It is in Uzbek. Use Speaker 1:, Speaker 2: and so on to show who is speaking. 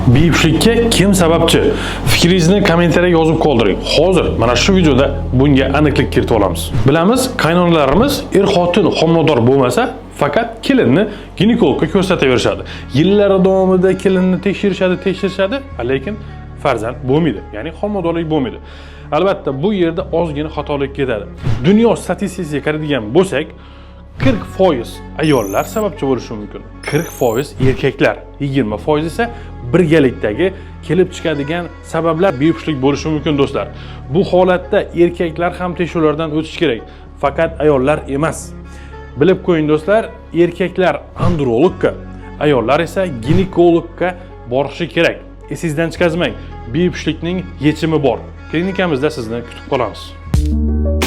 Speaker 1: Buyuklikka kim sababchi? Fikringizni kommentariyga yozib qoldiring. Hozir mana shu videoda bunga aniqlik kiritib olamiz. Bilamiz, qaynonalarimiz er-xotin homilador bo'lmasa, faqat kelinni ginekologga ko'rsataverishadi. Yillar davomida kelinni tekshirishadi, lekin farzand bo'lmaydi. Ya'ni homiladorlik bo'lmaydi. Albatta, bu yerda ozgina xatolik ketadi. Dunyo statistikasiga qaraydigan bo'lsak, 40% ayollar sababchi bo'lishi mumkin. 40% erkaklar, 20% esa birgalikdagi kelib chiqadigan sabablar buyuklik bo'lishi mumkin do'stlar. Bu holatda erkaklar ham tekshiruvlardan o'tishi kerak, faqat ayollar emas. Bilib qo'ying do'stlar, erkaklar andrologga, ayollar esa ginekologga borishi kerak. Esingizdan chiqazmang, buyuklikning yechimi bor. Klinikamizda sizni kutib qolamiz.